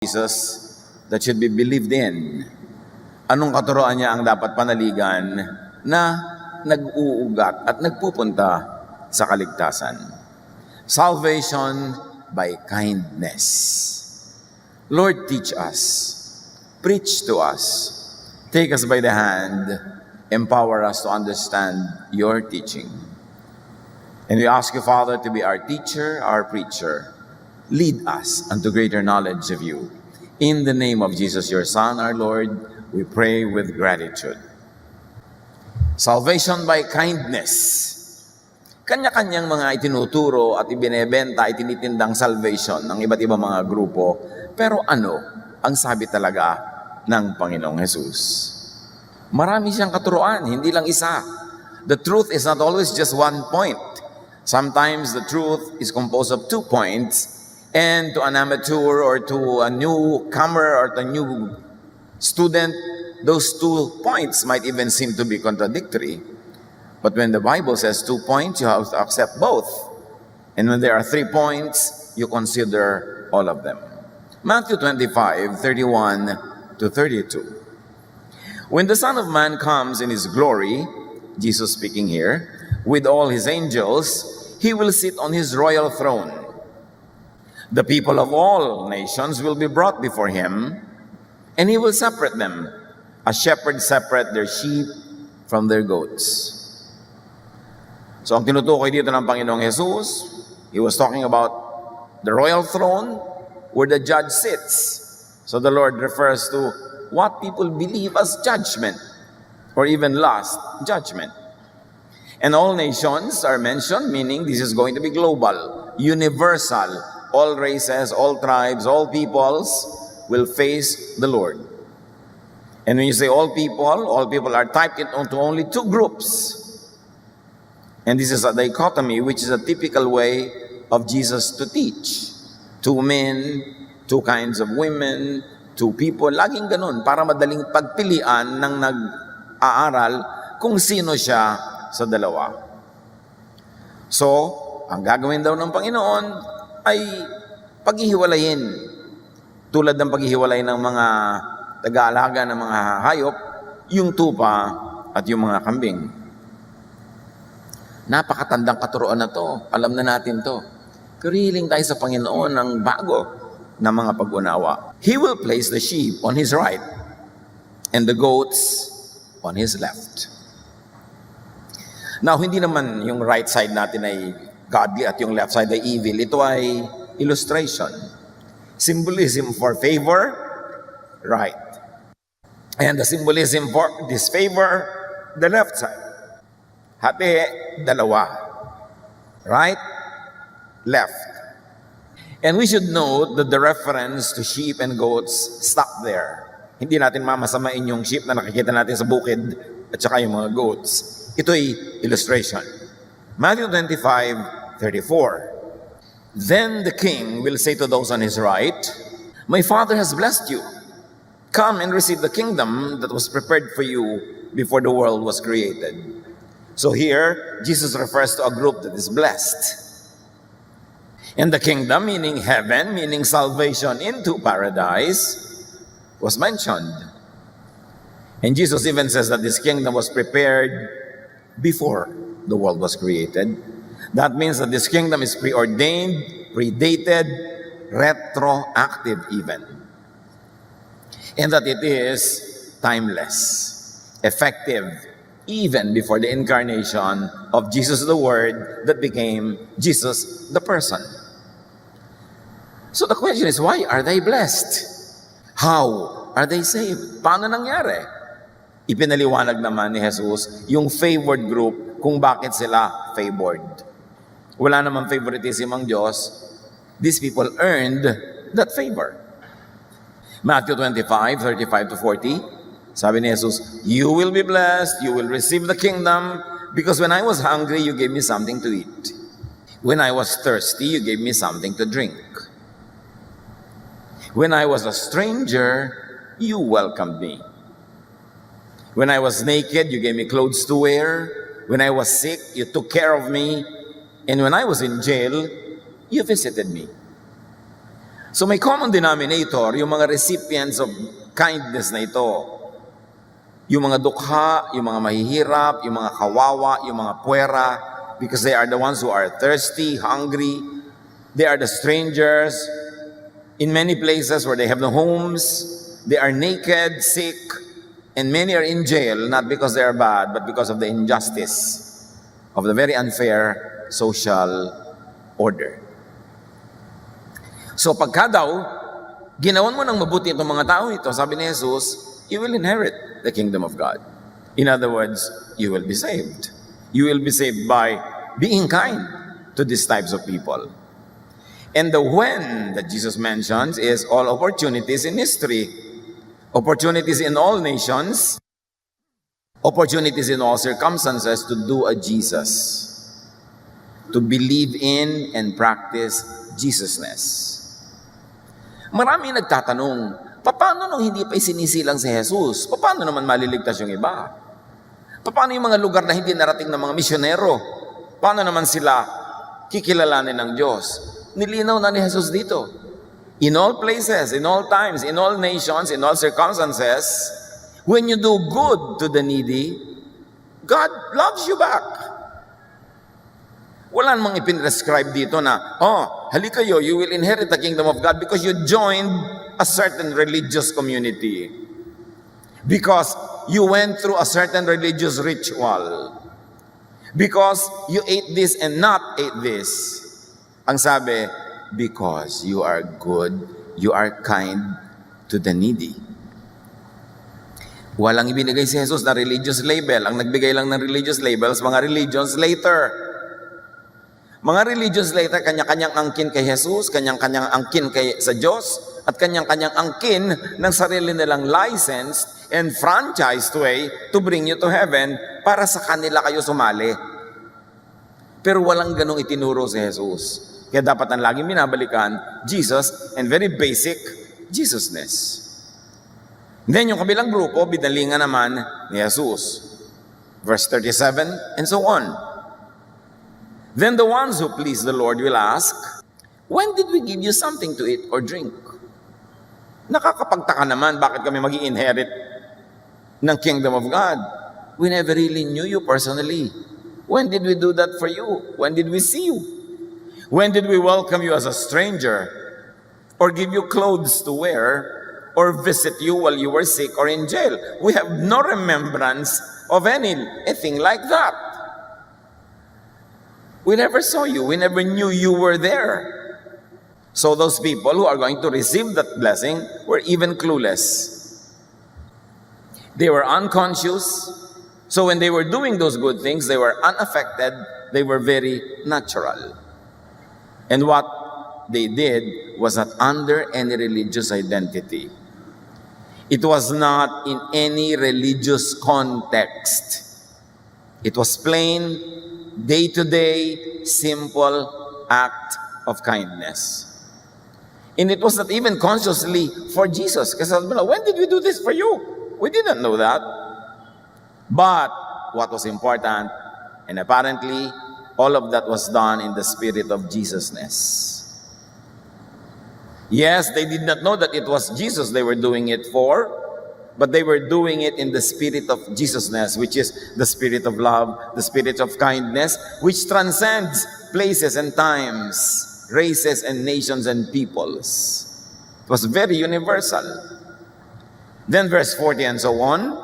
Jesus that should be believed in. Anong katuroan niya ang dapat panaligan na nag-uugat at nagpupunta sa kaligtasan? Salvation by kindness. Lord, teach us. Preach to us. Take us by the hand. Empower us to understand your teaching. And we ask you, Father, to be our teacher, our preacher. Lead us unto greater knowledge of you. In the name of Jesus, your Son, our Lord, we pray with gratitude. Salvation by kindness. Kanya-kanyang mga itinuturo at ibinebenta, itinitindang salvation ng iba't ibang mga grupo. Pero ano ang sabi talaga ng Panginoong Jesus? Marami siyang katuruan, hindi lang isa. The truth is not always just one point. Sometimes the truth is composed of 2 points, and to an amateur or to a newcomer or to a new student, those 2 points might even seem to be contradictory. But when the Bible says 2 points, you have to accept both. And when there are 3 points, you consider all of them. Matthew 25:31 to 32. When the Son of Man comes in his glory, Jesus speaking here, with all his angels, he will sit on his royal throne. The people of all nations will be brought before him, and he will separate them, as shepherds separate their sheep from their goats. So ang tinutukoy dito ng Panginoong Jesus, he was talking about the royal throne where the judge sits. So the Lord refers to what people believe as judgment, or even last judgment. And all nations are mentioned, meaning this is going to be global, universal. All races, all tribes, all peoples will face the Lord. And when you say all people are typed into only 2 groups. And this is a dichotomy, which is a typical way of Jesus to teach. 2 men, 2 kinds of women, 2 people. Laging ganun, para madaling pagpilian ng nag-aaral kung sino siya sa dalawa. So, ang gagawin daw ng Panginoon ay paghihiwalayin. Tulad ng paghihiwalay ng mga taga-alaga ng mga hayop, yung tupa at yung mga kambing. Napakatandang katuroan na to. Alam na natin to. Kariling tayo sa Panginoon ng bago na mga pag-unawa. He will place the sheep on his right and the goats on his left. Now, hindi naman yung right side natin ay godly at yung left side ay evil. Ito ay illustration. Symbolism for favor, right. And the symbolism for disfavor, the left side. Hati, dalawa. Right, left. And we should note that the reference to sheep and goats stop there. Hindi natin mamasamain yung sheep na nakikita natin sa bukid at saka yung mga goats. Ito ay illustration. Matthew 25:34. Then the king will say to those on his right, "My Father has blessed you. Come and receive the kingdom that was prepared for you before the world was created." So here, Jesus refers to a group that is blessed. And the kingdom, meaning heaven, meaning salvation into paradise, was mentioned. And Jesus even says that this kingdom was prepared before the world was created. That means that this kingdom is preordained, predated, retroactive even. And that it is timeless, effective, even before the incarnation of Jesus the Word that became Jesus the person. So the question is, why are they blessed? How are they saved? Paano nangyari? Ipinaliwanag naman ni Jesus yung favored group kung bakit sila favored. Wala namang favoritism ang Diyos. These people earned that favor. Matthew 25:35 to 40, sabi ni Jesus, "You will be blessed, you will receive the kingdom, because when I was hungry, you gave me something to eat. When I was thirsty, you gave me something to drink. When I was a stranger, you welcomed me. When I was naked, you gave me clothes to wear. When I was sick, you took care of me. And when I was in jail, you visited me." So may common denominator, yung mga recipients of kindness na ito. Yung mga dukha, yung mga mahihirap, yung mga kawawa, yung mga puwera, because they are the ones who are thirsty, hungry. They are the strangers in many places where they have no homes. They are naked, sick, and many are in jail, not because they are bad, but because of the injustice of the very unfair social order. So pagka daw, ginawan mo ng mabuti itong mga tao ito, sabi ni Jesus, you will inherit the kingdom of God. In other words, you will be saved. You will be saved by being kind to these types of people. And the when that Jesus mentions is all opportunities in history. Opportunities in all nations. Opportunities in all circumstances to do a Jesus. To believe in and practice Jesusness. Maraming nagtatanong, paano nung hindi pa isinisilang si Jesus? Paano naman maliligtas yung iba? Paano yung mga lugar na hindi narating ng mga misyonero? Paano naman sila kikilalanin ng Diyos? Nilinaw na ni Jesus dito. In all places, in all times, in all nations, in all circumstances, when you do good to the needy, God loves you back. Wala namang ipinrescribe dito na, halika kayo, you will inherit the kingdom of God because you joined a certain religious community. Because you went through a certain religious ritual. Because you ate this and not ate this. Ang sabi, because you are good, you are kind to the needy. Walang ibinigay si Jesus na religious label. Ang nagbigay lang ng religious labels, mga religions later. Mga religious later, kanya-kanyang angkin kay Jesus, kanyang-kanyang angkin sa Diyos, at kanyang-kanyang angkin ng sarili nilang licensed and franchised way to bring you to heaven para sa kanila kayo sumali. Pero walang ganong itinuro si Jesus. Kaya dapat ang laging binabalikan, Jesus, and very basic, Jesusness. Then yung kabilang grupo, binalingan naman ni Jesus. Verse 37, and so on. Then the ones who please the Lord will ask, when did we give you something to eat or drink? Nakakapagtaka naman, bakit kami mag-i-inherit ng kingdom of God? We never really knew you personally. When did we do that for you? When did we see you? When did we welcome you as a stranger? Or give you clothes to wear? Or visit you while you were sick or in jail? We have no remembrance of anything like that. We never saw you. We never knew you were there. So those people who are going to receive that blessing were even clueless. They were unconscious. So when they were doing those good things, they were unaffected. They were very natural. And what they did was not under any religious identity. It was not in any religious context. It was plain, day-to-day, simple act of kindness. And it was not even consciously for Jesus. Kasi when did we do this for you? We didn't know that. But what was important, and apparently, all of that was done in the spirit of Jesusness. Yes, they did not know that it was Jesus they were doing it for, but they were doing it in the spirit of Jesusness, which is the spirit of love, the spirit of kindness, which transcends places and times, races and nations and peoples. It was very universal. Then verse 40 and so on,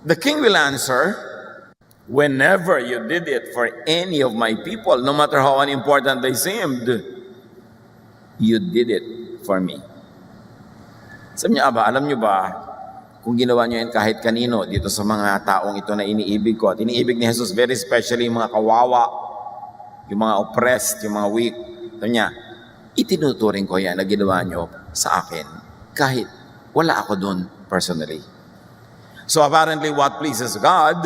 the king will answer, whenever you did it for any of my people, no matter how unimportant they seemed, you did it for me. Sabi niya, alam niyo ba, kung ginawa niyo yan kahit kanino dito sa mga taong ito na iniibig ko, at iniibig ni Jesus very especially yung mga kawawa, yung mga oppressed, yung mga weak. Sabi niya, itinuturing ko yan na ginawa niyo sa akin kahit wala ako doon personally. So apparently what pleases God,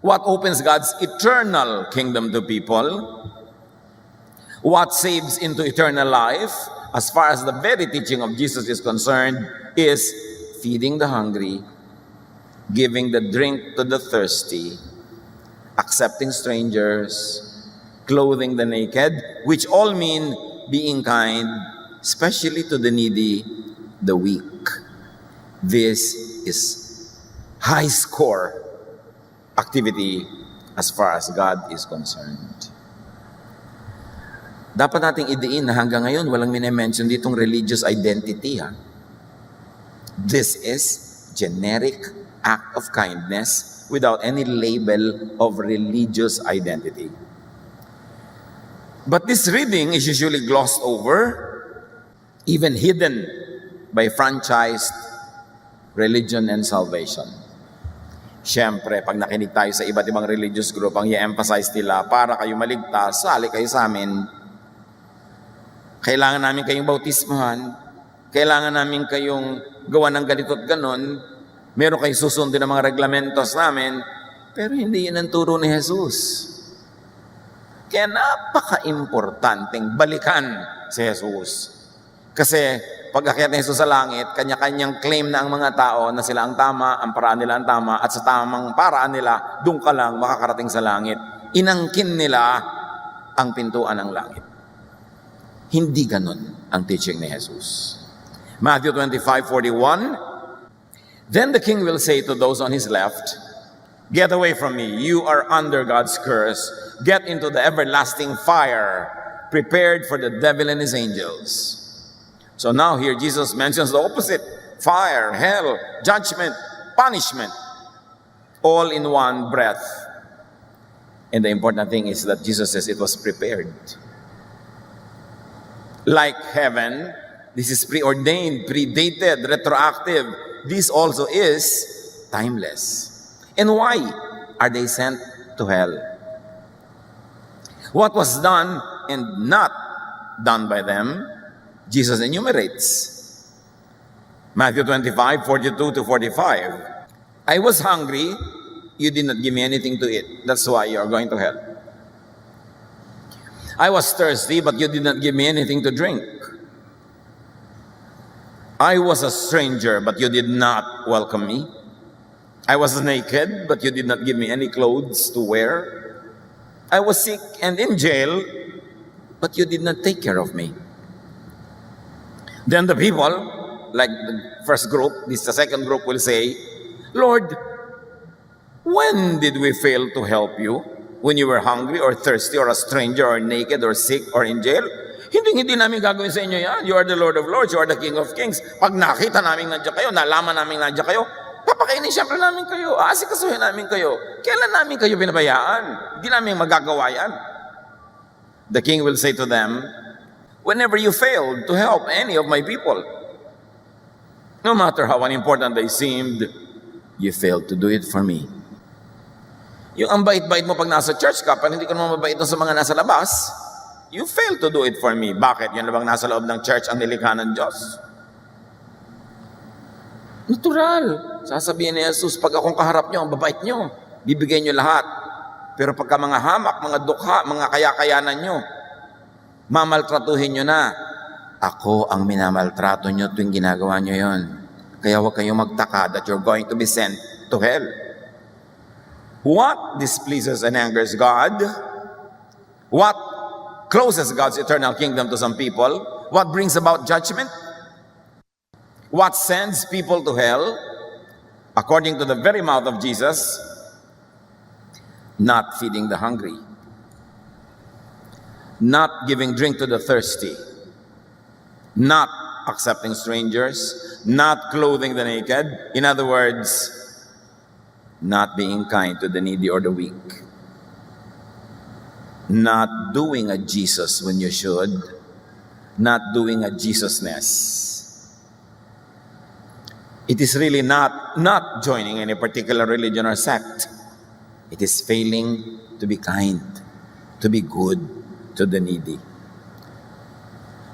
what opens God's eternal kingdom to people, what saves into eternal life, as far as the very teaching of Jesus is concerned, is feeding the hungry, giving the drink to the thirsty, accepting strangers, clothing the naked, which all mean being kind especially to the needy, the weak. This is high score activity as far as God is concerned. Dapat nating idiin na hanggang ngayon walang mine-mention ditong religious identity. This is generic act of kindness without any label of religious identity. But this reading is usually glossed over, even hidden by franchised religion and salvation. Siyempre, pag nakinig tayo sa iba't ibang religious group, ang i-emphasize nila, para kayo maligtas, sali kayo sa amin. Kailangan namin kayong bautismuhan. Kailangan namin kayong gawa ng ganito at ganon. Meron kayong susundin ng mga reglamentos namin. Pero hindi yun ang turo ni Jesus. Kaya napaka-importanteng balikan si Jesus. Kasi pag akyat ni Jesus sa langit, kanya-kanyang claim na ang mga tao na sila ang tama, ang paraan nila ang tama, at sa tamang paraan nila, doon ka lang makakarating sa langit. Inangkin nila ang pintuan ng langit. Hindi ganun ang teaching ni Jesus. Matthew 25:41, "Then the king will say to those on his left, 'Get away from me, you are under God's curse. Get into the everlasting fire, prepared for the devil and his angels.'" So now here Jesus mentions the opposite. Fire, hell, judgment, punishment, all in one breath. And the important thing is that Jesus says it was prepared. Like heaven, this is preordained, predated, retroactive. This also is timeless. And why are they sent to hell? What was done and not done by them, Jesus enumerates. Matthew 25:42-45. "I was hungry, you did not give me anything to eat. That's why you are going to hell. I was thirsty, but you did not give me anything to drink. I was a stranger, but you did not welcome me. I was naked, but you did not give me any clothes to wear. I was sick and in jail, but you did not take care of me." Then the people, like the first group, the second group will say, "Lord, when did we fail to help you? When you were hungry or thirsty or a stranger or naked or sick or in jail?" Hindi namin gagawin sa inyo yan. You are the Lord of Lords, you are the King of Kings. Pag nakita namin nandiyan kayo, nalaman namin nandiyan kayo, papakainin siyempre namin kayo, aasikasuhin namin kayo. Kailan namin kayo pinabayaan? Hindi namin magagawa yan. The king will say to them, "Whenever you failed to help any of my people, no matter how unimportant they seemed, you failed to do it for me." Yung ang bait-bait mo pag nasa church ka, pag hindi ka naman mabait sa mga nasa labas, you failed to do it for me. Bakit? Yan na bang nasa loob ng church ang nilikha ng Diyos? Natural. Sasabihin ni Jesus, pag akong kaharap nyo, ang babait nyo, bibigay nyo lahat. Pero pagka mga hamak, mga dukha, mga kaya-kayanan nyo, mamaltratuhin nyo na. Ako ang minamaltrato nyo tuwing ginagawa nyo yon. Kaya huwag kayong magtaka that you're going to be sent to hell. What displeases and angers God? What closes God's eternal kingdom to some people? What brings about judgment? What sends people to hell? According to the very mouth of Jesus, not feeding the hungry, not giving drink to the thirsty, not accepting strangers, not clothing the naked. In other words, not being kind to the needy or the weak, not doing a Jesus when you should, not doing a Jesusness. It is really not joining any particular religion or sect. It is failing to be kind, to be good to the needy.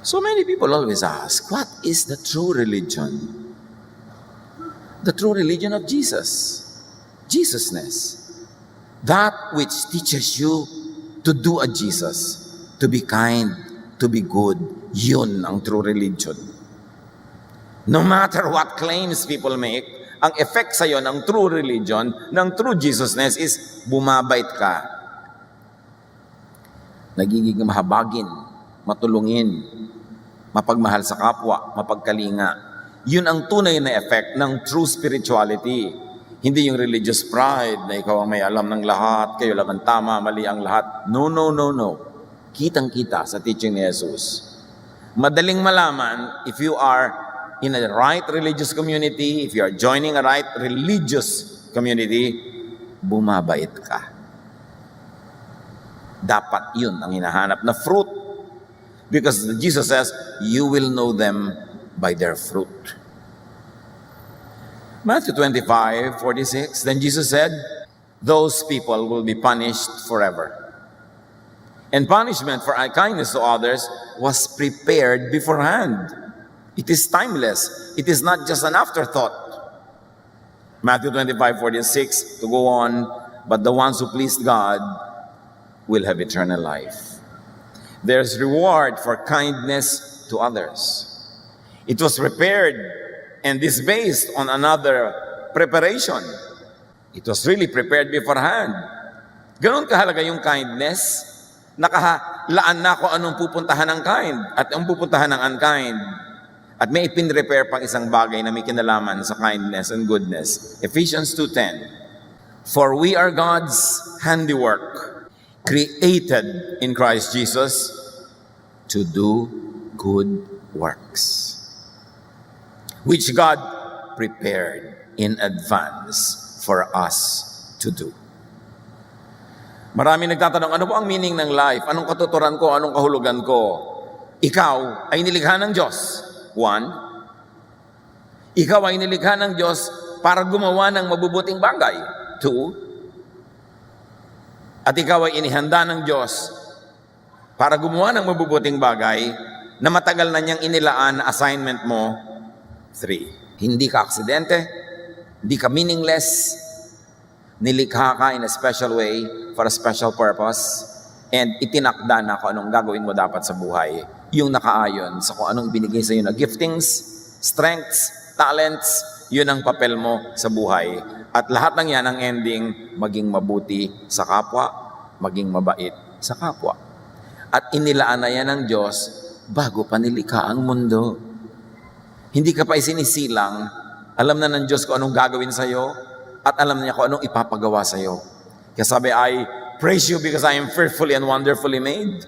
So many people always ask, what is the true religion? The true religion of Jesus. Jesusness. That which teaches you to do a Jesus, to be kind, to be good. Yun ang true religion. No matter what claims people make, ang effect sa'yo ng true religion, ng true Jesusness is bumabait ka. Nagiging mahabagin, matulungin, mapagmahal sa kapwa, mapagkalinga. Yun ang tunay na effect ng true spirituality. Hindi yung religious pride na ikaw ang may alam ng lahat, kayo lang ang tama, mali ang lahat. No, no, no, no. Kitang-kita sa teaching ni Jesus. Madaling malaman if you are in a right religious community, if you are joining a right religious community, bumabait ka. Dapat yun ang hinahanap na fruit. Because Jesus says, you will know them by their fruit. Matthew 25:46, then Jesus said, those people will be punished forever. And punishment for kindness to others was prepared beforehand. It is timeless. It is not just an afterthought. Matthew 25:46, to go on, but the ones who pleased God will have eternal life. There's reward for kindness to others. It was prepared and is based on another preparation. It was really prepared beforehand. Ganon kahalaga yung kindness. Nakalaan na kung anong pupuntahan ng kind at ang pupuntahan ng unkind. At may ipinrepare pang isang bagay na may kinalaman sa kindness and goodness. Ephesians 2:10. For we are God's handiwork, created in Christ Jesus to do good works, which God prepared in advance for us to do. Marami nagtatanong, ano po ang meaning ng life? Anong katuturan ko? Anong kahulugan ko? Ikaw ay nilikha ng Diyos. 1. Ikaw ay nilikha ng Diyos para gumawa ng mabubuting bagay. 2. At ikaw ay inihanda ng Diyos para gumawa ng mabubuting bagay na matagal na niyang inilaan na assignment mo. 3. Hindi ka aksidente, hindi ka meaningless, nilikha ka in a special way for a special purpose, and itinakda na kung anong gagawin mo dapat sa buhay, yung nakaayon sa kung anong binigay sa iyo na giftings, strengths, talents, yun ang papel mo sa buhay. At lahat ng yan ang ending, maging mabuti sa kapwa, maging mabait sa kapwa. At inilaan na yan ng Diyos bago pa nilikha ang mundo. Hindi ka pa isinisilang, alam na ng Diyos kung anong gagawin sa iyo at alam niya kung anong ipapagawa sa iyo. Kaya sabi, I praise you because I am fearfully and wonderfully made.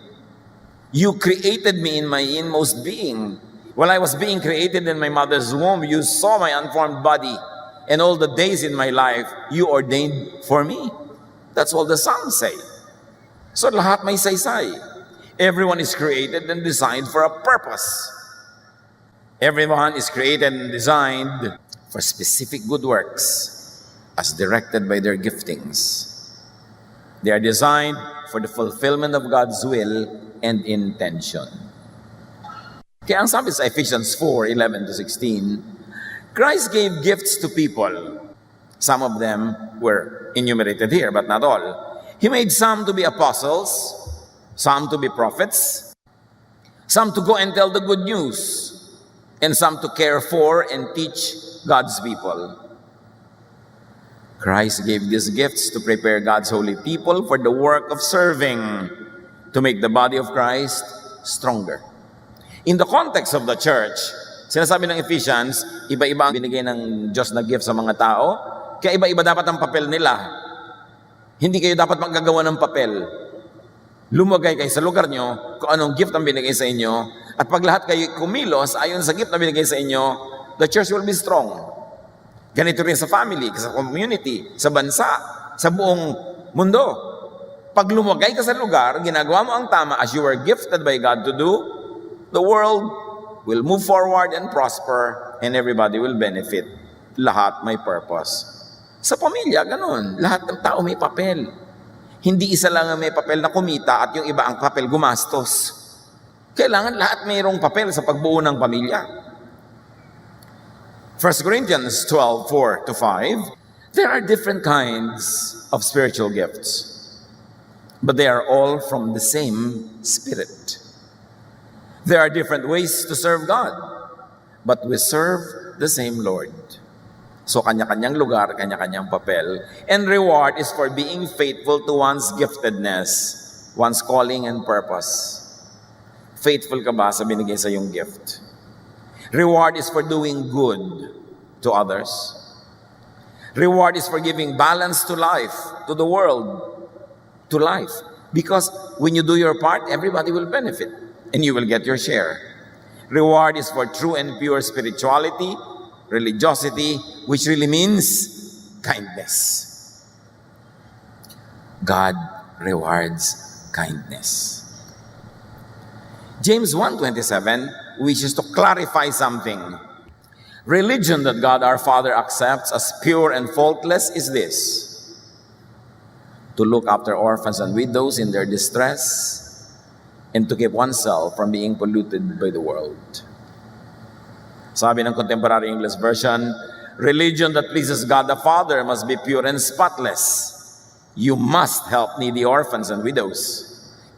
You created me in my inmost being. While I was being created in my mother's womb, you saw my unformed body. And all the days in my life, you ordained for me. That's all the Psalms say. So lahat may saysay. Everyone is created and designed for a purpose. Everyone is created and designed for specific good works as directed by their giftings. They are designed for the fulfillment of God's will and intention. Kaya ang sabi sa Ephesians 4:11-16, Christ gave gifts to people. Some of them were enumerated here, but not all. He made some to be apostles, some to be prophets, some to go and tell the good news, and some to care for and teach God's people. Christ gave these gifts to prepare God's holy people for the work of serving, to make the body of Christ stronger. In the context of the church, sinasabi ng Ephesians, iba-iba ang binigay ng Diyos na gift sa mga tao, kaya iba-iba dapat ang papel nila. Hindi kayo dapat maggagawa ng papel. Lumagay kayo sa lugar nyo kung anong gift ang binigay sa inyo, at pag lahat kayo kumilos ayon sa gift na binigay sa inyo, the church will be strong. Ganito rin sa family, sa community, sa bansa, sa buong mundo. Pag lumagay ka sa lugar, ginagawa mo ang tama as you were gifted by God to do, the world will move forward and prosper, and everybody will benefit. Lahat may purpose. Sa pamilya, ganun. Lahat ng tao may papel. Hindi isa lang ang may papel na kumita at yung iba ang papel gumastos. Kailangan lahat mayroong papel sa pagbuo ng pamilya. 1 Corinthians 12:4-5, there are different kinds of spiritual gifts, but they are all from the same Spirit. There are different ways to serve God, but we serve the same Lord. So kanya-kanyang lugar, kanya-kanyang papel, and reward is for being faithful to one's giftedness, one's calling and purpose. Faithful ka ba sa binigay sa yung gift? Reward is for doing good to others. Reward is for giving balance to life, to the world, to life. Because when you do your part, everybody will benefit and you will get your share. Reward is for true and pure spirituality, religiosity, which really means kindness. God rewards kindness. James 1:27 wishes to clarify something. Religion that God our Father accepts as pure and faultless is this: to look after orphans and widows in their distress, and to keep oneself from being polluted by the world. Sabi ng Contemporary English Version, religion that pleases God the Father must be pure and spotless. You must help needy orphans and widows,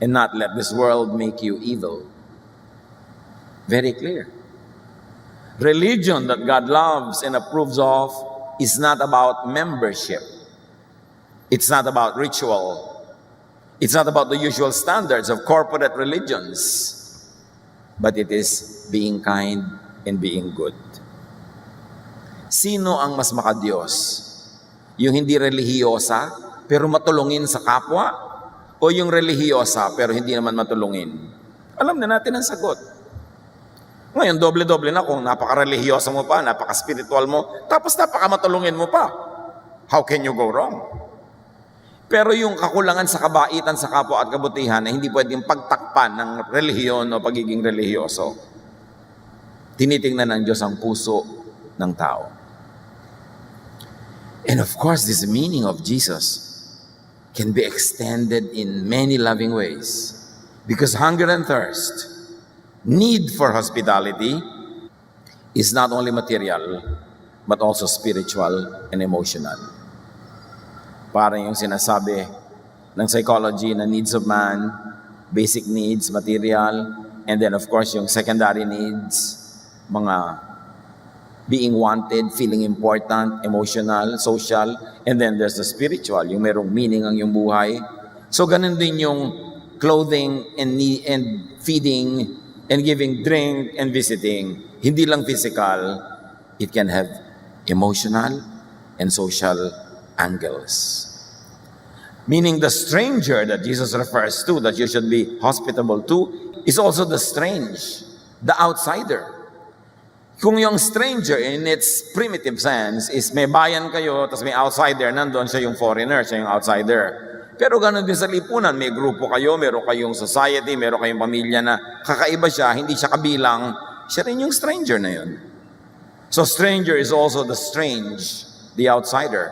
and not let this world make you evil. Very clear. Religion that God loves and approves of is not about membership. It's not about ritual. It's not about the usual standards of corporate religions. But it is being kind and being good. Sino ang mas makadiyos? Yung hindi relihiyosa pero matulungin sa kapwa? O yung relihiyosa pero hindi naman matulungin? Alam na natin ang sagot. Ngayon, doble-doble na kung napaka-relihiyosa mo pa, napaka-spiritual mo, tapos napaka-matulungin mo pa. How can you go wrong? Pero yung kakulangan sa kabaitan sa kapwa at kabutihan na hindi pwedeng pagtakpan ng relihiyon o pagiging relihiyoso, tinitingnan ng Diyos ang puso ng tao. And of course, this meaning of Jesus can be extended in many loving ways. Because hunger and thirst, need for hospitality, is not only material, but also spiritual and emotional. Parang yung sinasabi ng psychology na needs of man, basic needs, material, and then of course yung secondary needs, mga being wanted, feeling important, emotional, social, and then there's the spiritual, yung merong meaning ang yung buhay. So ganun din yung clothing and feeding and giving drink and visiting. Hindi lang physical, it can have emotional and social angles. Meaning the stranger that Jesus refers to, that you should be hospitable to, is also the strange, the outsider. Kung yung stranger in its primitive sense is may bayan kayo, tapos may outsider, nandun siya yung foreigner, siya yung outsider. Pero ganun din sa lipunan, may grupo kayo, meron kayong society, meron kayong pamilya na kakaiba siya, hindi siya kabilang, siya rin yung stranger na yun. So stranger is also the strange, the outsider.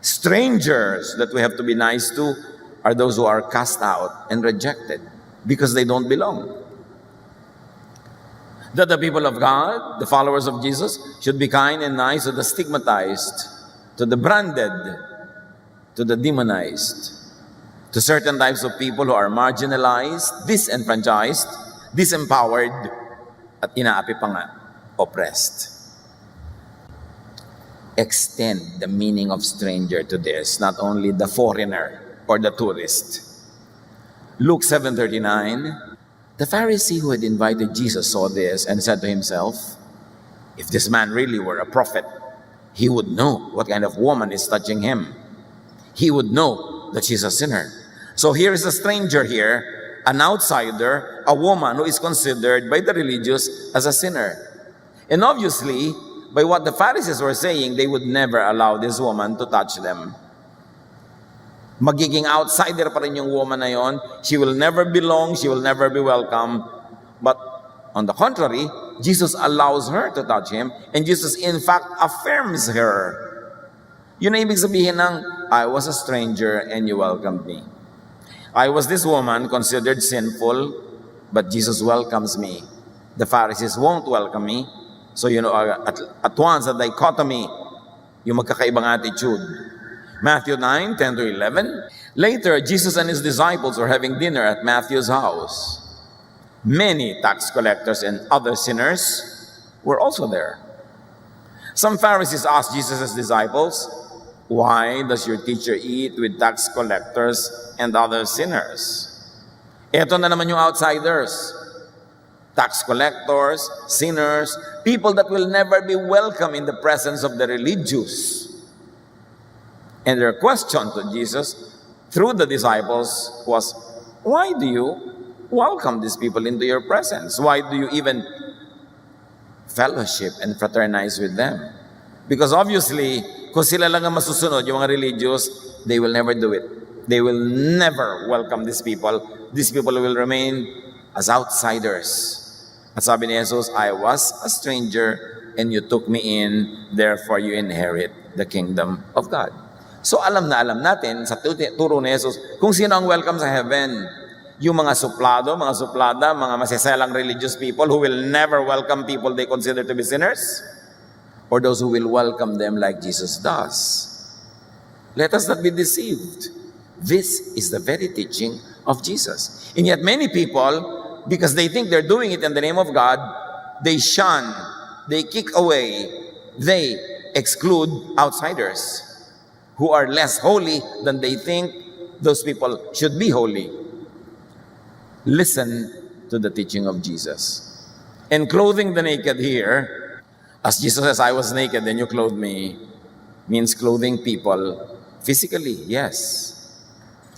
Strangers that we have to be nice to are those who are cast out and rejected because they don't belong. That the people of God, the followers of Jesus, should be kind and nice to the stigmatized, to the branded, to the demonized, to certain types of people who are marginalized, disenfranchised, disempowered, at inaapi pa nga, oppressed. Extend the meaning of stranger to this, not only the foreigner or the tourist. Luke 7:39, the Pharisee who had invited Jesus saw this and said to himself, if this man really were a prophet, he would know what kind of woman is touching him. He would know that she's a sinner. So here is a stranger here, an outsider, a woman who is considered by the religious as a sinner. And obviously, by what the Pharisees were saying, they would never allow this woman to touch them. Magiging outsider pa rin yung woman na yon. She will never belong, she will never be welcome. But on the contrary, Jesus allows her to touch him, and Jesus in fact affirms her. Yun ang ibig sabihin ng, I was a stranger and you welcomed me. I was this woman considered sinful, but Jesus welcomes me. The Pharisees won't welcome me. So at once a dichotomy, yung magkakaibang attitude. Matthew 9:10-11. Later, Jesus and his disciples were having dinner at Matthew's house. Many tax collectors and other sinners were also there. Some Pharisees asked Jesus' disciples, why does your teacher eat with tax collectors and other sinners? Eto na naman yung outsiders. tax collectors, sinners, people that will never be welcome in the presence of the religious. And their question to Jesus through the disciples was, why do you welcome these people into your presence? Why do you even fellowship and fraternize with them? Because obviously, kung sila lang ang masusunod, yung mga religious, they will never do it. They will never welcome these people. These people will remain as outsiders. At sabi ni Jesus, I was a stranger and you took me in, therefore you inherit the kingdom of God. So alam na alam natin sa turo ni Jesus kung sino ang welcome sa heaven. Yung mga suplado, mga suplada, mga masiselang religious people who will never welcome people they consider to be sinners, or those who will welcome them like Jesus does. Let us not be deceived. This is the very teaching of Jesus. And yet many people, because they think they're doing it in the name of God, they shun, they kick away, they exclude outsiders who are less holy than they think those people should be holy. Listen to the teaching of Jesus. And clothing the naked here, as Jesus says, I was naked and you clothed me, means clothing people physically, yes.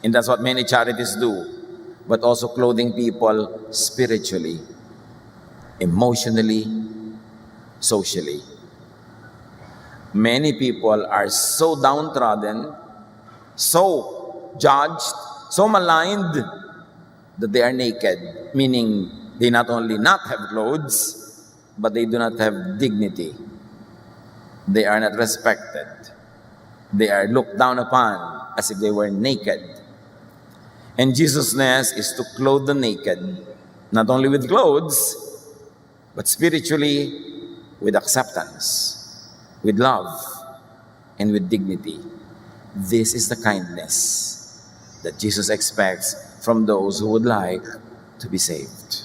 And that's what many charities do. But also clothing people spiritually, emotionally, socially. Many people are so downtrodden, so judged, so maligned that they are naked, meaning they not only not have clothes, but they do not have dignity. They are not respected. They are looked down upon as if they were naked. And Jesus' is to clothe the naked, not only with clothes, but spiritually with acceptance, with love, and with dignity. This is the kindness that Jesus expects from those who would like to be saved.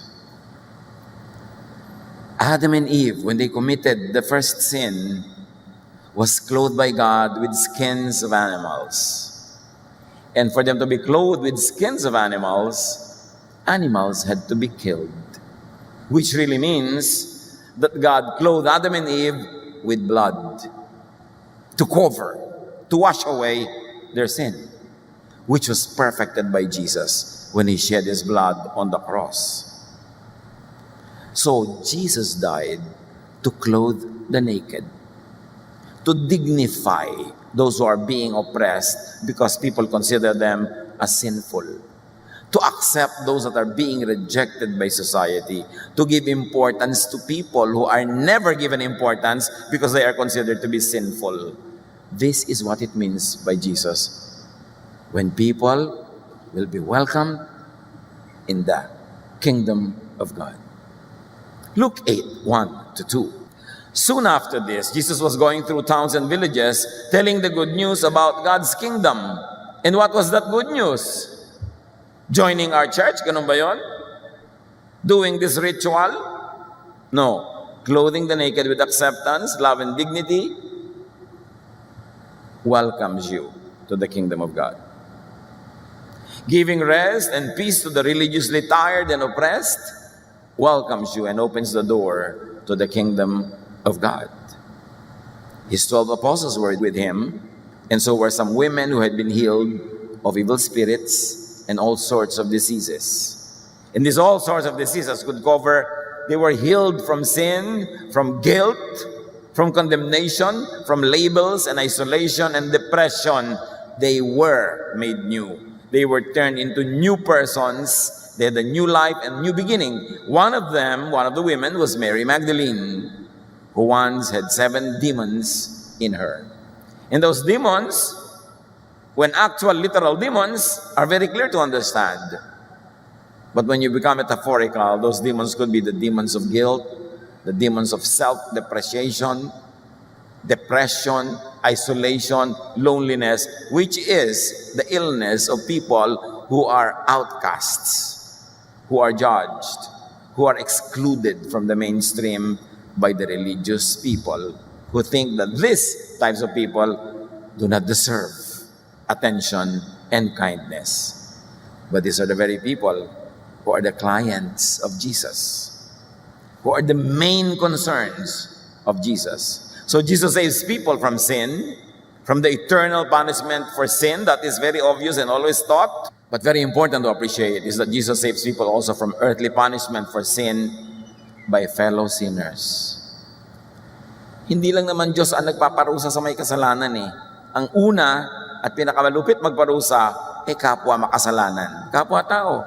Adam and Eve, when they committed the first sin, was clothed by God with skins of animals. And for them to be clothed with skins of animals, animals had to be killed. Which really means that God clothed Adam and Eve with blood to cover, to wash away their sin, which was perfected by Jesus when he shed his blood on the cross. So Jesus died to clothe the naked, to dignify those who are being oppressed because people consider them as sinful, to accept those that are being rejected by society, to give importance to people who are never given importance because they are considered to be sinful. This is what it means by Jesus, when people will be welcomed in the kingdom of God. Luke 8:1-2. Soon after this, Jesus was going through towns and villages, telling the good news about God's kingdom. And what was that good news? Joining our church, ganun ba yun? Doing this ritual? No. Clothing the naked with acceptance, love, and dignity welcomes you to the kingdom of God. Giving rest and peace to the religiously tired and oppressed welcomes you and opens the door to the kingdom of God. His 12 apostles were with him, and so were some women who had been healed of evil spirits and all sorts of diseases. And these all sorts of diseases could cover, they were healed from sin, from guilt, from condemnation, from labels and isolation and depression. They were made new. They were turned into new persons. They had a new life and new beginning. One of the women was Mary Magdalene, who once had 7 demons in her. And those demons, when actual literal demons, are very clear to understand. But when you become metaphorical, those demons could be the demons of guilt, the demons of self-depreciation, depression, isolation, loneliness, which is the illness of people who are outcasts, who are judged, who are excluded from the mainstream by the religious people, who think that these types of people do not deserve attention and kindness. But these are the very people who are the clients of Jesus. who are the main concerns of Jesus. So Jesus saves people from sin, from the eternal punishment for sin that is very obvious and always taught. But very important to appreciate is that Jesus saves people also from earthly punishment for sin by fellow sinners. Hindi lang naman Diyos ang nagpaparusa sa may kasalanan eh. Ang una at pinakamalupit magparusa kapwa makasalanan, kapwa tao.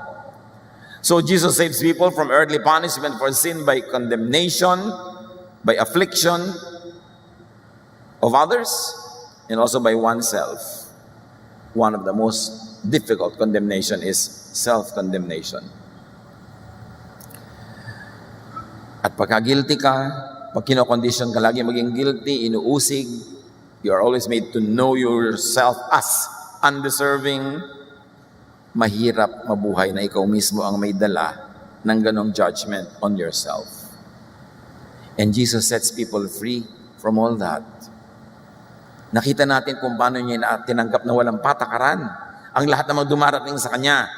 So Jesus saves people from earthly punishment for sin by condemnation, by affliction of others, and also by oneself. One of the most difficult condemnation is self-condemnation. At pagka guilty ka, pag kino-condition ka lagi maging guilty, inuusig, you are always made to know yourself as undeserving, mahirap mabuhay na ikaw mismo ang may dala ng ganong judgment on yourself. And Jesus sets people free from all that. Nakita natin kung paano niya tinanggap na walang patakaran ang lahat ng mga dumarating sa Kanya.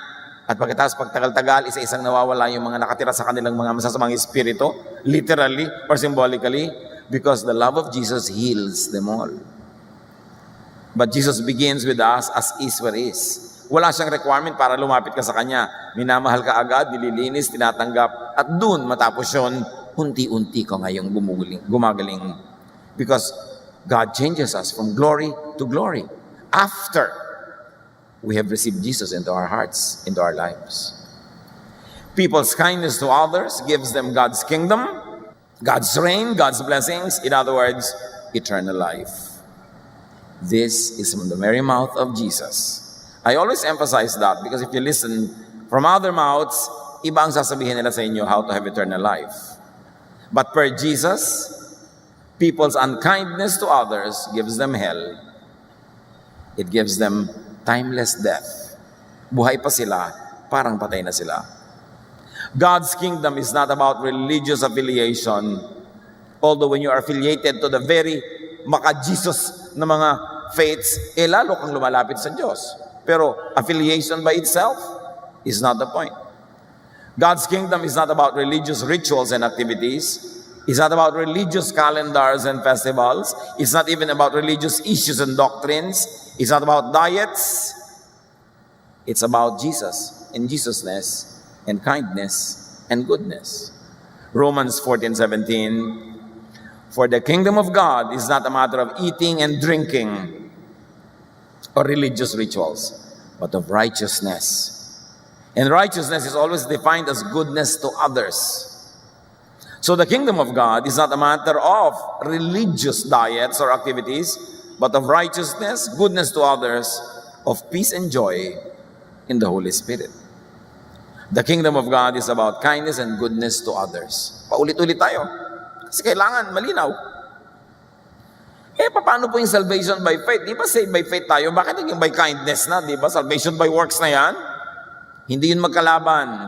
At pagkatapos pagtagal-tagal, isa-isang nawawala yung mga nakatira sa kanilang mga masasamang espiritu, literally or symbolically, because the love of Jesus heals them all. But Jesus begins with us as is where is. Wala siyang requirement para lumapit ka sa Kanya. Minamahal ka agad, nililinis, tinatanggap, at dun matapos yun, unti-unti ka ngayong gumagaling. Because God changes us from glory to glory after we have received Jesus into our hearts, into our lives. People's kindness to others gives them God's kingdom, God's reign, God's blessings, in other words, eternal life. This is from the very mouth of Jesus. I always emphasize that because if you listen from other mouths, iba ang sasabihin nila sa inyo how to have eternal life. But per Jesus, people's unkindness to others gives them hell. It gives them timeless death. Buhay pa sila, parang patay na sila. God's kingdom is not about religious affiliation. Although when you are affiliated to the very maka-Jesus na mga faiths, lalo kang lumalapit sa Diyos. Pero affiliation by itself is not the point. God's kingdom is not about religious rituals and activities. It's not about religious calendars and festivals. It's not even about religious issues and doctrines. It's not about diets. It's about Jesus and Jesusness and kindness and goodness. Romans 14:17. For the kingdom of God is not a matter of eating and drinking or religious rituals, but of righteousness. And righteousness is always defined as goodness to others. So the kingdom of God is not a matter of religious diets or activities, but of righteousness, goodness to others, of peace and joy in the Holy Spirit. The kingdom of God is about kindness and goodness to others. Paulit-ulit tayo. Kasi kailangan malinaw. Paano po yung salvation by faith? Di ba saved by faith tayo? Bakit yung by kindness na? Di ba? Salvation by works na yan? Hindi yun magkalaban.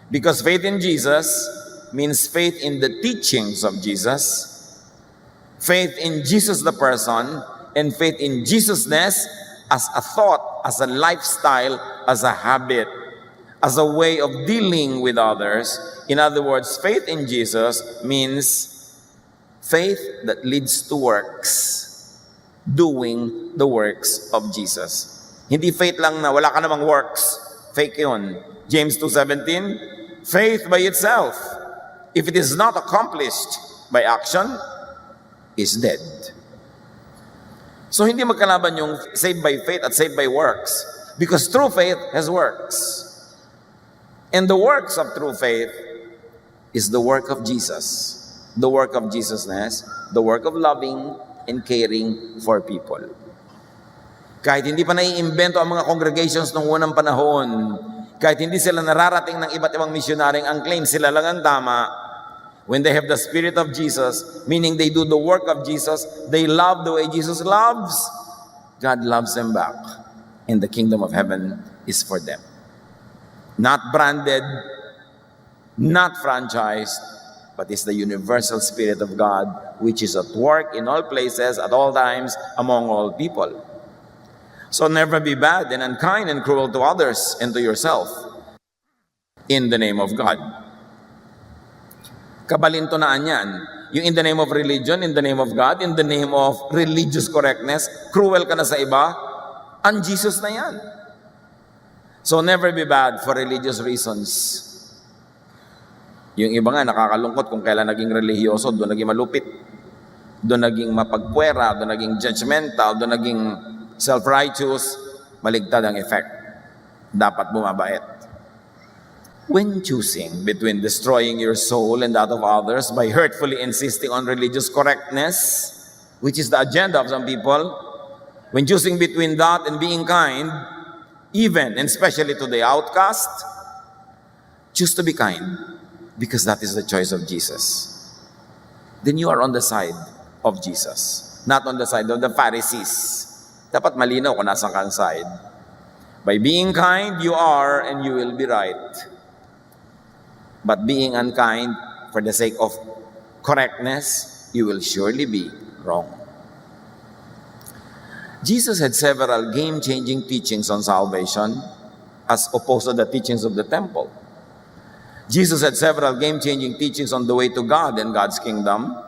Because faith in Jesus means faith in the teachings of Jesus, faith in Jesus the person, and faith in Jesusness as a thought, as a lifestyle, as a habit, as a way of dealing with others. In other words, faith in Jesus means faith that leads to works, doing the works of Jesus. Hindi faith lang na wala ka namang works, fake yun. James 2:17, faith by itself, if it is not accomplished by action, is dead. So hindi magkalaban yung saved by faith at saved by works, because true faith has works. And the works of true faith is the work of Jesus, the work of Jesusness, the work of loving and caring for people. Kahit hindi pa naiimbento ang mga congregations noong unang panahon, kahit hindi sila nararating ng iba't ibang misyonaryong ang claim sila lang ang tama, when they have the Spirit of Jesus, meaning they do the work of Jesus, they love the way Jesus loves, God loves them back. And the kingdom of heaven is for them. Not branded, not franchised, but it's the universal Spirit of God which is at work in all places, at all times, among all people. So never be bad and unkind and cruel to others and to yourself in the name of God. Kabalintunaan yan. Yung in the name of religion, in the name of God, in the name of religious correctness, cruel ka na sa iba, un-Jesus na yan. So never be bad for religious reasons. Yung iba nga nakakalungkot kung kailan naging religyoso, doon naging malupit, doon naging mapagpuwera, doon naging judgmental, doon naging self-righteous, maligtad ang effect. Dapat bumabait. When choosing between destroying your soul and that of others by hurtfully insisting on religious correctness, which is the agenda of some people, when choosing between that and being kind, even and especially to the outcast, choose to be kind because that is the choice of Jesus. Then you are on the side of Jesus, not on the side of the Pharisees. Dapat malinaw kung nasaan kang side. By being kind, you are and you will be right. But being unkind for the sake of correctness, you will surely be wrong. Jesus had several game-changing teachings on salvation as opposed to the teachings of the temple. Jesus had several game-changing teachings on the way to God and God's kingdom.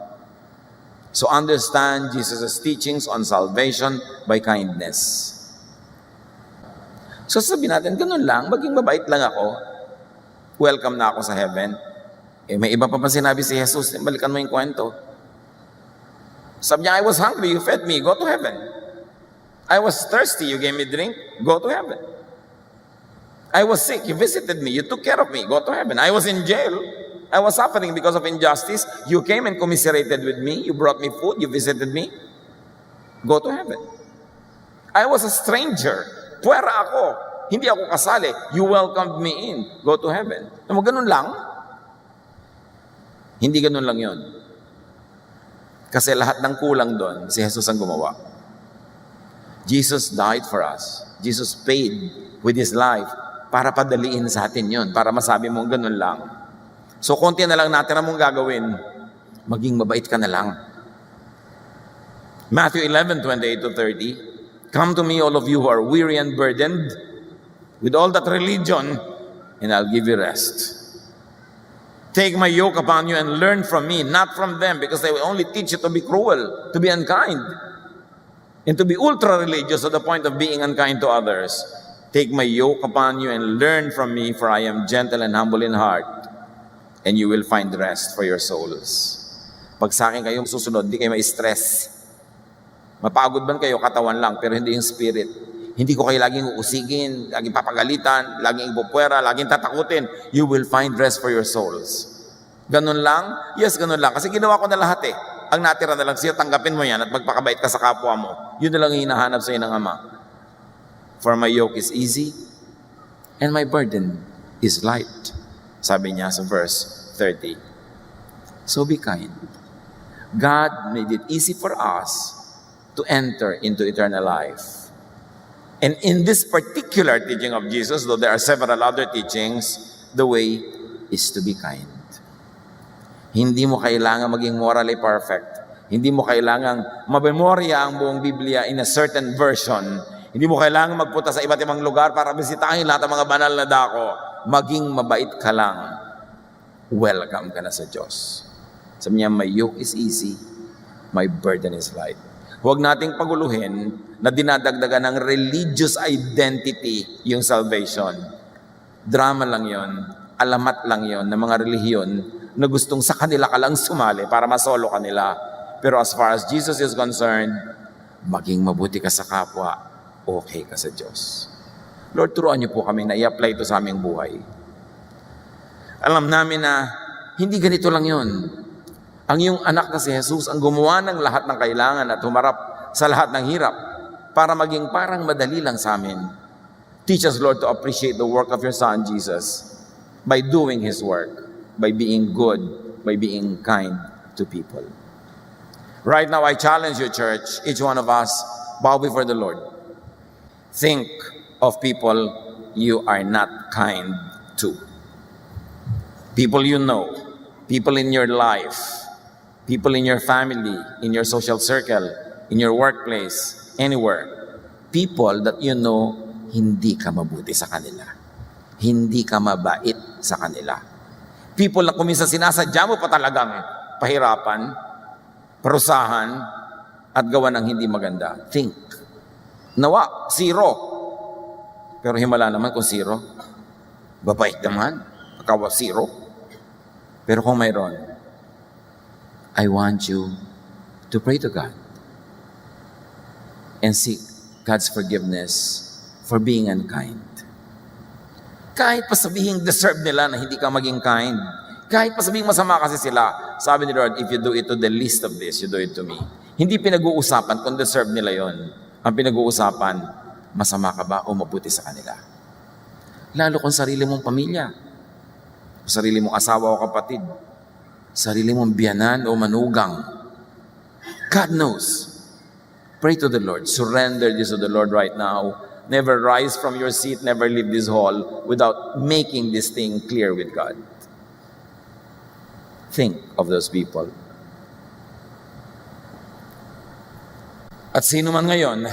So understand Jesus' teachings on salvation by kindness. So sabihin natin, ganun lang, maging mabait lang ako, welcome na ako sa heaven. May iba pa sinabi si Jesus, balikan mo yung kwento. Sabi niya, I was hungry, you fed me, go to heaven. I was thirsty, you gave me drink, go to heaven. I was sick, you visited me, you took care of me, go to heaven. I was in jail, I was suffering because of injustice, you came and commiserated with me, you brought me food, you visited me, go to heaven. I was a stranger, puwera ako, hindi ako kasali, you welcomed me in, go to heaven. Ganun lang? Hindi ganun lang yon. Kasi lahat ng kulang doon, si Jesus ang gumawa. Jesus died for us. Jesus paid with His life para padaliin sa atin yon, para masabi mo ganun lang. So konti na lang natin mong gagawin, maging mabait ka na lang. Matthew 11:28-30, come to me all of you who are weary and burdened, with all that religion, and I'll give you rest. Take my yoke upon you and learn from me, not from them, because they will only teach you to be cruel, to be unkind, and to be ultra-religious to the point of being unkind to others. Take my yoke upon you and learn from me, for I am gentle and humble in heart, and you will find rest for your souls. Pag sa akin kayong susunod, di kayo ma-stress. Mapagod man kayo, katawan lang, pero hindi yung spirit. Hindi ko kayo laging uusigin, laging papagalitan, laging ipupwera, laging tatakutin. You will find rest for your souls. Ganun lang? Yes, ganun lang. Kasi ginawa ko na lahat eh. Ang natira na lang siya, tanggapin mo yan at magpakabait ka sa kapwa mo. Yun na lang yung hinahanap sa'yo ng Ama. For my yoke is easy and my burden is light. Sabi niya sa verse 30. So be kind. God made it easy for us to enter into eternal life. And in this particular teaching of Jesus, though there are several other teachings, the way is to be kind. Hindi mo kailangan maging morally perfect. Hindi mo kailangan mabemorya ang buong Biblia in a certain version. Hindi mo kailangan magpunta sa iba't ibang lugar para bisitahin lahat ng mga banal na dako. Maging mabait ka lang. Welcome ka na sa Diyos. Sabi niya, my yoke is easy, my burden is light. Huwag nating paguluhin na dinadagdagan ng religious identity yung salvation. Drama lang yon, alamat lang yon ng mga relihiyon na gustong sa kanila ka lang sumali para masolo kanila. Pero as far as Jesus is concerned, maging mabuti ka sa kapwa, okay ka sa Diyos. Lord, turuan niyo po kami na i-apply ito sa aming buhay. Alam namin na hindi ganito lang yon. Ang iyong anak na si Jesus ang gumawa ng lahat ng kailangan at humarap sa lahat ng hirap para maging parang madali lang sa amin. Teach us, Lord, to appreciate the work of your Son, Jesus, by doing His work, by being good, by being kind to people. Right now, I challenge you, church, each one of us, bow before the Lord. Think of people you are not kind to. People you know, people in your life, people in your family, in your social circle, in your workplace, anywhere. People that you know, hindi ka mabuti sa kanila. Hindi ka mabait sa kanila. People na kuminsan sinasadya mo pa talagang pahirapan, parusahan, at gawa ng hindi maganda. Think. Nawa, zero. Pero himala naman kung zero. Babait naman. Pagkawa zero. Pero kung mayroon, I want you to pray to God and seek God's forgiveness for being unkind. Kahit pa sabihin deserve nila na hindi ka maging kind, kahit pa sabihin masama kasi sila, sabi ni Lord, if you do it to the least of this, you do it to me. Hindi pinag-uusapan kung deserve nila yon. Ang pinag-uusapan, masama ka ba o mabuti sa kanila. Lalo kung sarili mong pamilya, sarili mong asawa o kapatid, sarili mong biyanan o manugang. God knows. Pray to the Lord. Surrender this to the Lord right now. Never rise from your seat, never leave this hall without making this thing clear with God. Think of those people. At sino man ngayon,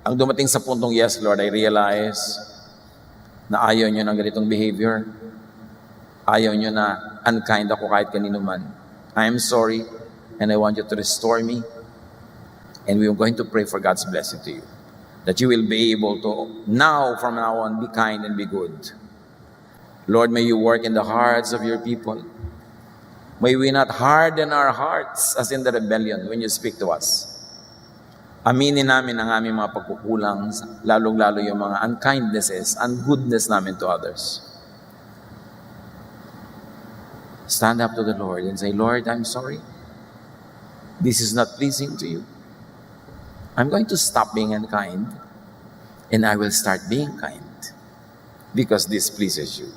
ang dumating sa puntong, yes, Lord, I realize na ayaw nyo ng ganitong behavior. Ayaw nyo na unkind ako kahit kanino man. I am sorry and I want you to restore me. And we are going to pray for God's blessing to you. That you will be able to, from now on, be kind and be good. Lord, may you work in the hearts of your people. May we not harden our hearts as in the rebellion when you speak to us. Aminin namin ang aming mga pagkukulang, lalong-lalo yung mga unkindnesses, ungoodness namin to others. Stand up to the Lord and say, Lord, I'm sorry. This is not pleasing to you. I'm going to stop being unkind and I will start being kind because this pleases you.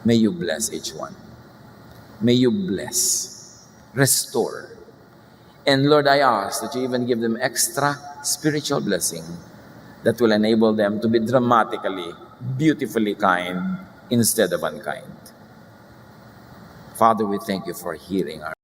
May you bless each one. May you bless, restore. And Lord, I ask that you even give them extra spiritual blessing that will enable them to be dramatically, beautifully kind instead of unkind. Father, we thank you for hearing our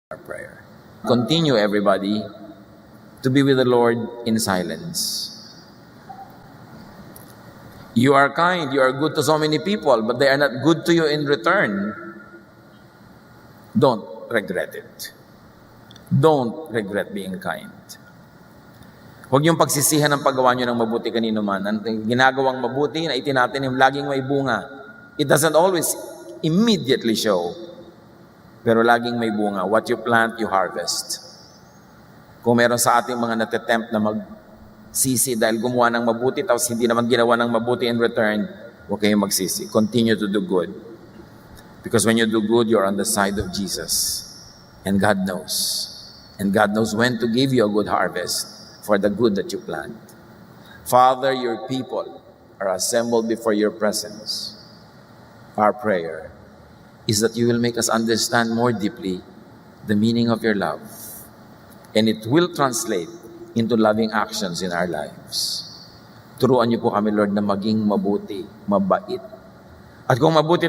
our prayer. Continue, everybody, to be with the Lord in silence. You are kind, you are good to so many people, but they are not good to you in return. Don't regret it. Don't regret being kind. Huwag yung pagsisihan ng paggawa nyo ng mabuti kanino man. Ang ginagawang mabuti na itinatin yung laging may bunga. It doesn't always immediately show, pero laging may bunga. What you plant, you harvest. Kung meron sa ating mga natitempt na magsisi dahil gumawa ng mabuti tapos hindi naman ginawa ng mabuti in return, huwag kayong magsisi. Continue to do good. Because when you do good, you're on the side of Jesus. And God knows. And God knows when to give you a good harvest for the good that you plant. Father, your people are assembled before your presence. Our prayer is that you will make us understand more deeply the meaning of your love. And it will translate into loving actions in our lives. Turuan niyo po kami, Lord, na maging mabuti, mabait. At kung mabuti